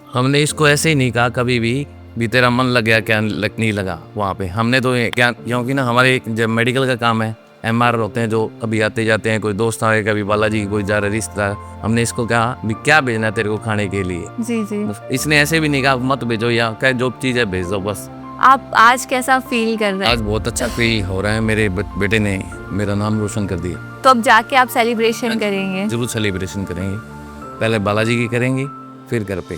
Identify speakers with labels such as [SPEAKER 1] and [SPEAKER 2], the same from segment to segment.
[SPEAKER 1] हमने इसको ऐसे ही नहीं कहा कभी भी तेरा मन लग गया क्या नहीं लगा वहाँ पे। हमने तो क्या, क्योंकि ना हमारे जब मेडिकल का काम है, एमआर होते हैं जो कभी आते जाते हैं, कोई दोस्त आए, कभी बालाजी कोई जा रहा रिश्तेदार। हमने इसको कहा भी क्या भेजना है तेरे को खाने के लिए।
[SPEAKER 2] जी जी।
[SPEAKER 1] बस इसने ऐसे भी नहीं कहा मत भेजो, या क्या जो चीज़ है भेज दो बस।
[SPEAKER 2] आप आज कैसा फील कर रहे
[SPEAKER 1] आज
[SPEAKER 2] हैं?
[SPEAKER 1] बहुत अच्छा फील हो रहा है, मेरे बेटे ने मेरा नाम रोशन कर दिया।
[SPEAKER 2] तो अब जाके आप सेलिब्रेशन करेंगे?
[SPEAKER 1] जरूर सेलिब्रेशन करेंगे, पहले बालाजी की करेंगे फिर घर पे।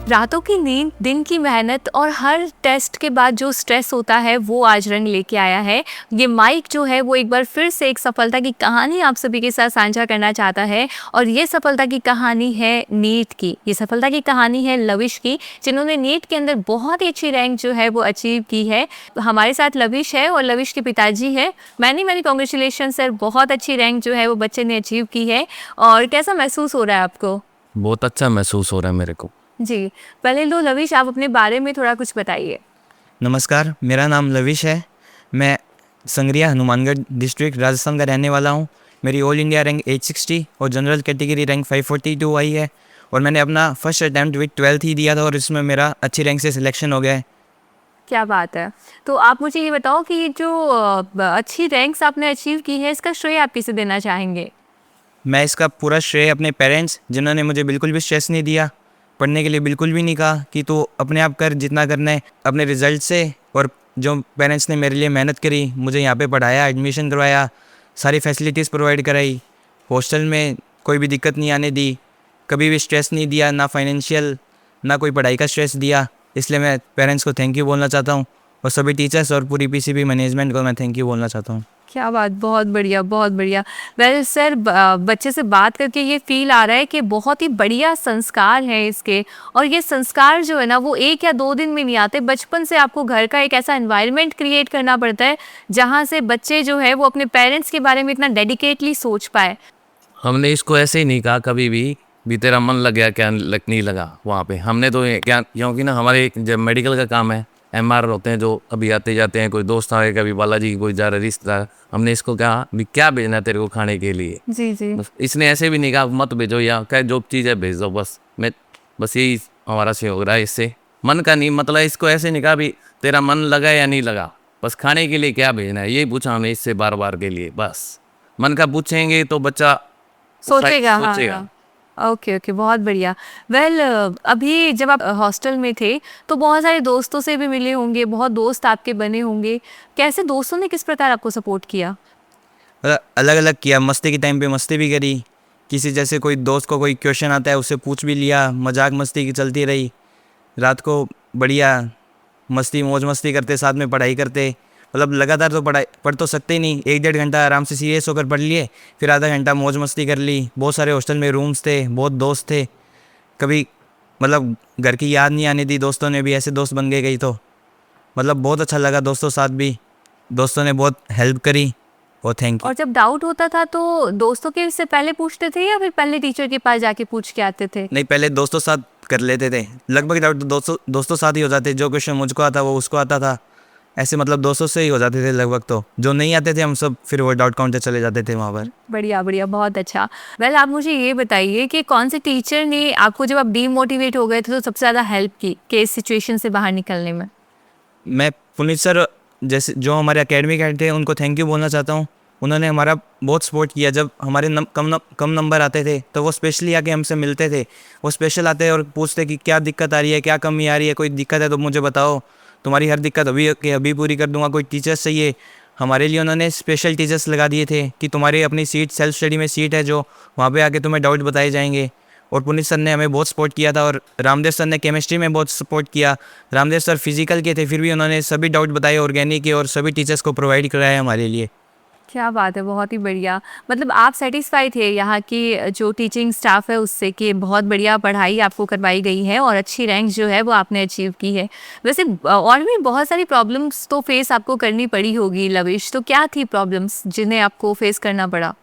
[SPEAKER 2] रातों की नींद, दिन की मेहनत और हर टेस्ट के बाद जो स्ट्रेस होता है वो आज रंग लेके आया है। ये माइक जो है वो एक बार फिर से एक सफलता की कहानी आप सभी के साथ साझा करना चाहता है, और ये सफलता की कहानी है नीट की। ये सफलता की कहानी है लविश की, जिन्होंने नीट के अंदर बहुत ही अच्छी रैंक जो है वो अचीव की है। हमारे साथ लविश है और लविश के पिताजी है। मैनी कॉन्ग्रेचुलेशन सर, बहुत अच्छी रैंक जो है वो बच्चे ने अचीव की है। और कैसा महसूस हो रहा है आपको?
[SPEAKER 1] बहुत अच्छा महसूस हो रहा है मेरे को।
[SPEAKER 2] जी, पहले तो लविश आप अपने बारे में थोड़ा कुछ बताइए।
[SPEAKER 3] नमस्कार, मेरा नाम लविश है। मैं संगरिया हनुमानगढ़ डिस्ट्रिक्ट राजस्थान का रहने वाला हूँ। मेरी ऑल इंडिया रैंक 860 और जनरल कैटेगरी रैंक 542 आई है, और मैंने अपना फर्स्ट अटैम्प्ट विद 12th ही दिया था, और इसमें मेरा अच्छी रैंक से सिलेक्शन हो गया है।
[SPEAKER 2] क्या बात है। तो आप मुझे ये बताओ कि ये जो अच्छी रैंक्स आपने अचीव की है, इसका श्रेय आप किसे देना चाहेंगे?
[SPEAKER 3] मैं इसका पूरा श्रेय अपने पेरेंट्स, जिन्होंने मुझे बिल्कुल भी स्ट्रेस नहीं दिया, पढ़ने के लिए बिल्कुल भी नहीं कहा कि तू अपने आप कर जितना करना है अपने रिजल्ट से। और जो पेरेंट्स ने मेरे लिए मेहनत करी, मुझे यहाँ पे पढ़ाया, एडमिशन करवाया, सारी फैसिलिटीज़ प्रोवाइड कराई, हॉस्टल में कोई भी दिक्कत नहीं आने दी, कभी भी स्ट्रेस नहीं दिया, ना फाइनेंशियल ना कोई पढ़ाई का स्ट्रेस दिया। इसलिए मैं पेरेंट्स को थैंक यू बोलना चाहता हूँ, और सभी टीचर्स और पूरी पीसीबी मैनेजमेंट को मैं थैंक यू बोलना चाहता हूँ।
[SPEAKER 2] क्या बात, बहुत बढ़िया बहुत बढ़िया। वेल सर, बच्चे से बात करके ये फील आ रहा है कि बहुत ही बढ़िया संस्कार है इसके, और ये संस्कार जो है ना वो 1 या 2 दिन में नहीं आते। बचपन से आपको घर का एक ऐसा एनवायरनमेंट क्रिएट करना पड़ता है जहाँ से बच्चे जो है वो अपने पेरेंट्स के बारे में इतना डेडिकेटली सोच पाए।
[SPEAKER 1] हमने इसको ऐसे ही नहीं कहा कभी भी तेरा मन लग गया क्या नहीं लगा वहाँ पे। हमने तो क्या, क्योंकि ना हमारे जब मेडिकल का काम है, एमआर होते हैं जो कभी आते जाते हैं, कोई दोस्त आए, कभी बालाजी कोई जा रहा रिश्तेदार। हमने इसको कहा भी क्या भेजना है तेरे को खाने के लिए।
[SPEAKER 2] जी जी।
[SPEAKER 1] बस इसने ऐसे भी नहीं कहा मत भेजो, या क्या जो चीज़ है भेज दो बस। बस यही हमारा से हो रहा है इससे। मन का नहीं, मतलब इसको ऐसे नहीं कहा भी तेरा मन लगा या नहीं लगा, बस खाने के लिए क्या भेजना है ये पूछा हमने इससे बार बार के लिए। बस मन का पूछेंगे तो बच्चा
[SPEAKER 2] सोचेगा।
[SPEAKER 1] सोचेगा।
[SPEAKER 2] हाँ। ओके ओके, बहुत बढ़िया। वेल, अभी जब आप हॉस्टल में थे तो बहुत सारे दोस्तों से भी मिले होंगे, बहुत दोस्त आपके बने होंगे। कैसे दोस्तों ने किस प्रकार आपको सपोर्ट किया?
[SPEAKER 3] अलग अलग किया, मस्ती के टाइम पे मस्ती भी करी। किसी जैसे कोई दोस्त को कोई क्वेश्चन आता है उससे पूछ भी लिया, मजाक मस्ती की चलती रही। रात को बढ़िया मस्ती मौज मस्ती करते, साथ में पढ़ाई करते। मतलब लगातार तो पढ़ तो सकते ही नहीं, 1-1.5 घंटा आराम से सीरियस होकर पढ़ लिए, फिर आधा घंटा मौज मस्ती कर ली। बहुत सारे हॉस्टल में रूम्स थे, बहुत दोस्त थे। कभी मतलब घर की याद नहीं आने दी, दोस्तों ने भी ऐसे दोस्त बन गए कई तो। मतलब बहुत अच्छा लगा दोस्तों साथ भी, दोस्तों ने बहुत हेल्प करी, और थैंक यू।
[SPEAKER 2] और जब डाउट होता था तो दोस्तों के से पहले पूछते थे या फिर पहले टीचर के पास जाके पूछ के आते थे?
[SPEAKER 3] नहीं, पहले दोस्तों साथ कर लेते थे। लगभग डाउट तो दोस्तों साथ ही हो जाते। जो क्वेश्चन मुझको आता वो उसको आता था, ऐसे मतलब दोस्तों से ही हो जाते थे लगभग। तो जो नहीं आते थे हम सब फिर वो डाउट काउंटर चले जाते थे वहाँ पर।
[SPEAKER 2] बढ़िया बढ़िया, बहुत अच्छा। वेल, आप मुझे ये बताइए कि कौन से टीचर ने आपको, जब आप डीमोटिवेट हो गए थे, तो सबसे ज़्यादा हेल्प की केस सिचुएशन से बाहर निकलने में?
[SPEAKER 3] मैं पुनीत सर जैसे जो हमारे एकेडमिक हेड थे उनको थैंक यू बोलना चाहता हूँ। उन्होंने हमारा बहुत सपोर्ट किया। जब हमारे कम नंबर आते थे तो वो स्पेशली आके हमसे मिलते थे। वो स्पेशल आते और पूछते कि क्या दिक्कत आ रही है, क्या कमी आ रही है, कोई दिक्कत है तो मुझे बताओ, तुम्हारी हर दिक्कत अभी पूरी कर दूंगा। कोई टीचर्स चाहिए, हमारे लिए उन्होंने स्पेशल टीचर्स लगा दिए थे कि तुम्हारी अपनी सीट सेल्फ स्टडी में सीट है, जो वहाँ पे आके तुम्हें डाउट बताए जाएंगे। और पुनीत सर ने हमें बहुत सपोर्ट किया था, और रामदेव सर ने केमिस्ट्री में बहुत सपोर्ट किया। रामदेव सर फिजिकल के थे, फिर भी उन्होंने सभी डाउट बताए ऑर्गेनिक के, और सभी टीचर्स को प्रोवाइड कराया हमारे लिए।
[SPEAKER 2] क्या बात है, बहुत ही बढ़िया। मतलब आप सेटिस्फाई थे यहाँ की जो टीचिंग स्टाफ है उससे, कि बहुत बढ़िया पढ़ाई आपको करवाई गई है और अच्छी रैंक जो है वो आपने अचीव की है। वैसे और भी बहुत सारी प्रॉब्लम्स तो फेस आपको करनी पड़ी होगी लविश, तो क्या थी प्रॉब्लम्स जिन्हें आपको फेस करना पड़ा?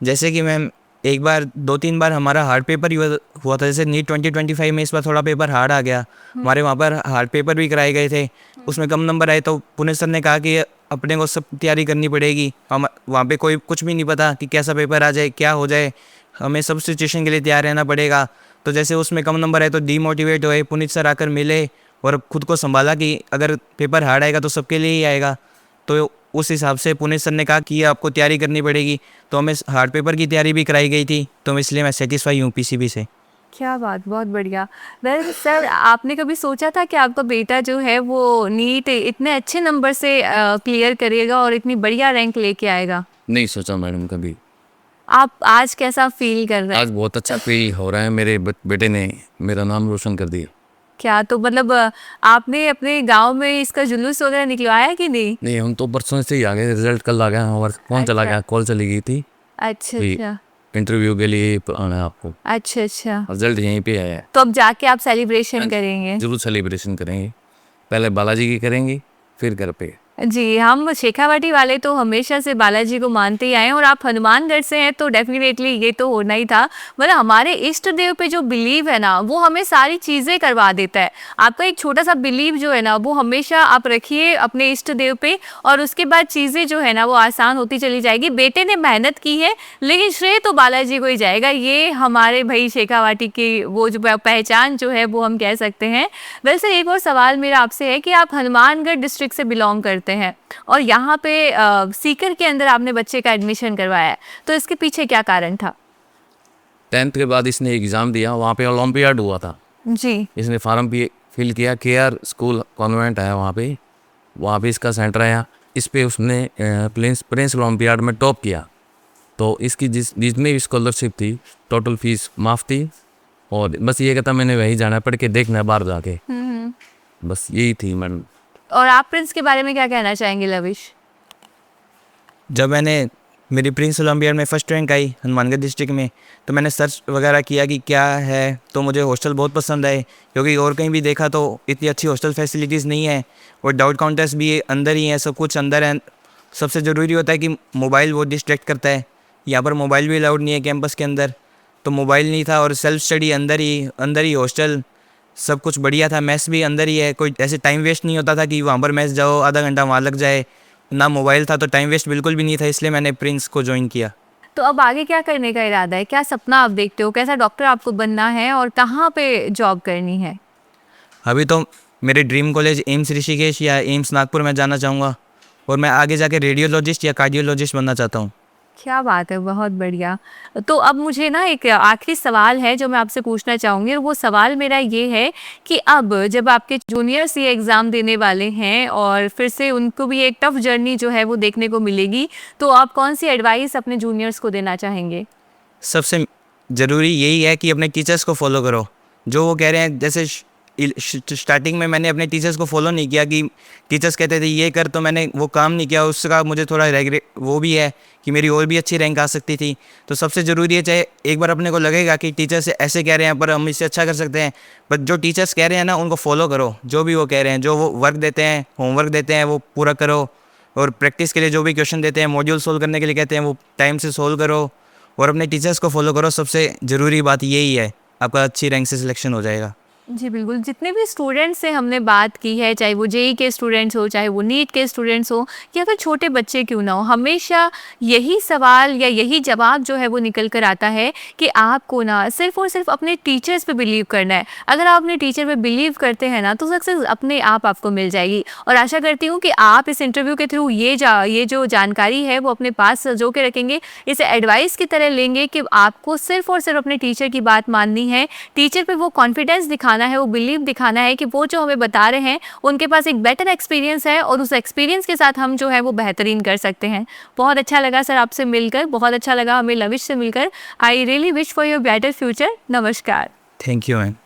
[SPEAKER 3] जैसे कि मैम, एक बार 2-3 बार हमारा हार्ड पेपर ही हुआ था। जैसे नीट 2025 में इस बार थोड़ा पेपर हार्ड आ गया। हमारे वहाँ पर हार्ड पेपर भी कराए गए थे, उसमें कम नंबर आए। तो पुनीत सर ने कहा कि अपने को सब तैयारी करनी पड़ेगी। हम वहाँ पे कोई कुछ भी नहीं पता कि कैसा पेपर आ जाए, क्या हो जाए, हमें सब सिचुएशन के लिए तैयार रहना पड़ेगा। तो जैसे उसमें कम नंबर है तो डीमोटिवेट हुए, पुनीत सर आकर मिले और खुद को संभाला कि अगर पेपर हार्ड आएगा तो सबके लिए ही आएगा। तो उस हिसाब से पुनीत सर ने कहा कि आपको तैयारी करनी पड़ेगी, तो हमें हार्ड पेपर की तैयारी भी कराई गई थी, तो इसलिए मैं सेटिस्फाई हूँ पीसीबी से।
[SPEAKER 2] क्या बात, बहुत बढ़िया। वेल सर, आपने कभी सोचा था कि आपका बेटा जो है वो नीट इतने अच्छे नंबर से क्लियर करेगा और इतनी बढ़िया रैंक लेके आएगा?
[SPEAKER 1] नहीं सोचा मैडम कभी।
[SPEAKER 2] आप आज कैसा फील कर रहे हैं?
[SPEAKER 1] आज बहुत अच्छा फील हो रहा है, मेरे बेटे ने मेरा नाम रोशन कर दिया।
[SPEAKER 2] क्या तो मतलब आपने अपने गांव में इसका जुलूस वगैरह निकलवाया कि नहीं?
[SPEAKER 1] नहीं, हम तो परसों से ही आ गए, रिजल्ट कल आ गया और फोन चला गया, कॉल चली गई थी
[SPEAKER 2] अच्छा
[SPEAKER 1] भी
[SPEAKER 2] अच्छा
[SPEAKER 1] इंटरव्यू के लिए आना है आपको।
[SPEAKER 2] अच्छा अच्छा।
[SPEAKER 1] रिजल्ट यहीं पे आया है।
[SPEAKER 2] तो अब जाके आप सेलिब्रेशन करेंगे?
[SPEAKER 1] जरूर सेलिब्रेशन करेंगे, पहले बालाजी की करेंगे फिर घर पे।
[SPEAKER 2] जी, हम शेखावाटी वाले तो हमेशा से बालाजी को मानते ही आए हैं और आप हनुमानगढ़ से हैं तो डेफिनेटली ये तो होना ही था। मतलब हमारे इष्ट देव पे जो बिलीव है ना, वो हमें सारी चीज़ें करवा देता है। आपका एक छोटा सा बिलीव जो है ना, वो हमेशा आप रखिए अपने इष्ट देव पे और उसके बाद चीज़ें जो है ना वो आसान होती चली जाएगी। बेटे ने मेहनत की है लेकिन श्रेय तो बालाजी को ही जाएगा। ये हमारे भाई शेखावाटी की वो जो पहचान जो है वो हम कह सकते हैं। वैसे एक और सवाल मेरा आपसे है कि आप हनुमानगढ़ डिस्ट्रिक्ट से बिलोंग करते हैं और यहाँ पे सीकर के अंदर आपने बच्चे का एडमिशन करवाया है, तो इसके पीछे क्या कारण था?
[SPEAKER 1] 10th के बाद इसने एग्ज़ाम दिया, वहाँ पे ओलंपियाड हुआ था।
[SPEAKER 2] जी।
[SPEAKER 1] इसने फार्म भी फिल किया, केआर स्कूल कॉन्वेंट है वहाँ पे इसका सेंटर आया। इस पे उसने प्रिंस ओलंपियाड में टॉप किया। तो इसकी जितनी भी स्कॉलरशिप थी टोटल फीस माफ़ थी और बस ये कहता मैंने वहीं जाना है, पढ़ के देखना है बाहर जाके। बस यही थी मैडम।
[SPEAKER 2] और आप प्रिंस के बारे में क्या कहना चाहेंगे लविश?
[SPEAKER 3] जब मेरी प्रिंस ओलंपियाड में फर्स्ट रैंक आई हनुमानगढ़ डिस्ट्रिक्ट में, तो मैंने सर्च वगैरह किया कि क्या है, तो मुझे हॉस्टल बहुत पसंद आए, क्योंकि और कहीं भी देखा तो इतनी अच्छी हॉस्टल फैसिलिटीज़ नहीं है और डाउट काउंटर्स भी अंदर ही हैं, सब कुछ अंदर है। सबसे ज़रूरी होता है कि मोबाइल वो डिस्ट्रैक्ट करता है, यहाँ पर मोबाइल भी अलाउड नहीं है कैंपस के अंदर, तो मोबाइल नहीं था और सेल्फ स्टडी अंदर ही हॉस्टल, सब कुछ बढ़िया था। मैथ्स भी अंदर ही है, कोई ऐसे टाइम वेस्ट नहीं होता था कि वहाँ पर मैथ्स जाओ आधा घंटा वहाँ लग जाए, ना मोबाइल था तो टाइम वेस्ट बिल्कुल भी नहीं था, इसलिए मैंने प्रिंस को ज्वाइन किया।
[SPEAKER 2] तो अब आगे क्या करने का इरादा है? क्या सपना आप देखते हो? कैसा डॉक्टर आपको बनना है और कहाँ पे जॉब करनी है?
[SPEAKER 3] अभी तो मेरे ड्रीम कॉलेज एम्स ऋषिकेश या एम्स नागपुर में जाना चाहूँगा और मैं आगे जाके रेडियोलॉजिस्ट या कार्डियोलॉजिस्ट बनना चाहता हूँ।
[SPEAKER 2] क्या बात है, बहुत बढ़िया। तो अब मुझे ना एक आखिरी सवाल है जो मैं आपसे पूछना चाहूँगी और वो सवाल मेरा ये है कि अब जब आपके जूनियर्स ये एग्ज़ाम देने वाले हैं और फिर से उनको भी एक टफ जर्नी जो है वो देखने को मिलेगी, तो आप कौन सी एडवाइस अपने जूनियर्स को देना चाहेंगे?
[SPEAKER 3] सबसे ज़रूरी यही है कि अपने टीचर्स को फॉलो करो, जो वो कह रहे हैं। जैसे स्टार्टिंग में मैंने अपने टीचर्स को फॉलो नहीं किया कि टीचर्स कहते थे ये कर, तो मैंने वो काम नहीं किया, उसका मुझे थोड़ा रेग्रेट वो भी है कि मेरी और भी अच्छी रैंक आ सकती थी। तो सबसे ज़रूरी है, चाहे एक बार अपने को लगेगा कि टीचर्स ऐसे कह रहे हैं पर हम इससे अच्छा कर सकते हैं, बट जो टीचर्स कह रहे हैं ना उनको फॉलो करो, जो भी वो कह रहे हैं, जो वो वर्क देते हैं, होमवर्क देते हैं वो पूरा करो, और प्रैक्टिस के लिए जो भी क्वेश्चन देते हैं, मॉड्यूल सोल्व करने के लिए कहते हैं, वो टाइम से सोल्व करो और अपने टीचर्स को फॉलो करो। सबसे ज़रूरी बात यही है, आपका अच्छी रैंक से सिलेक्शन हो जाएगा।
[SPEAKER 2] जी बिल्कुल, जितने भी स्टूडेंट्स से हमने बात की है, चाहे वो जेई के स्टूडेंट्स हो, चाहे वो नीट के स्टूडेंट्स हो या फिर छोटे बच्चे क्यों ना हो, हमेशा यही सवाल या यही जवाब जो है वो निकल कर आता है कि आपको ना सिर्फ और सिर्फ अपने टीचर्स पे बिलीव करना है। अगर आप अपने टीचर पे बिलीव करते हैं ना तो सक्सेस अपने आप आपको मिल जाएगी। और आशा करती हूँ कि आप इस इंटरव्यू के थ्रू ये जो जानकारी है वो अपने पास सजो के रखेंगे, इसे एडवाइस की तरह लेंगे कि आपको सिर्फ और सिर्फ अपने टीचर की बात माननी है, टीचर पे वो कॉन्फिडेंस दिखाना है, वो बिलीव दिखाना है कि वो जो हमें बता रहे हैं उनके पास एक बेटर एक्सपीरियंस है और उस एक्सपीरियंस के साथ हम जो है वो बेहतरीन कर सकते हैं। बहुत अच्छा लगा सर आपसे मिलकर, बहुत अच्छा लगा हमें लविश से मिलकर। I really wish for your better future. नमस्कार।
[SPEAKER 3] Thank you ma'am.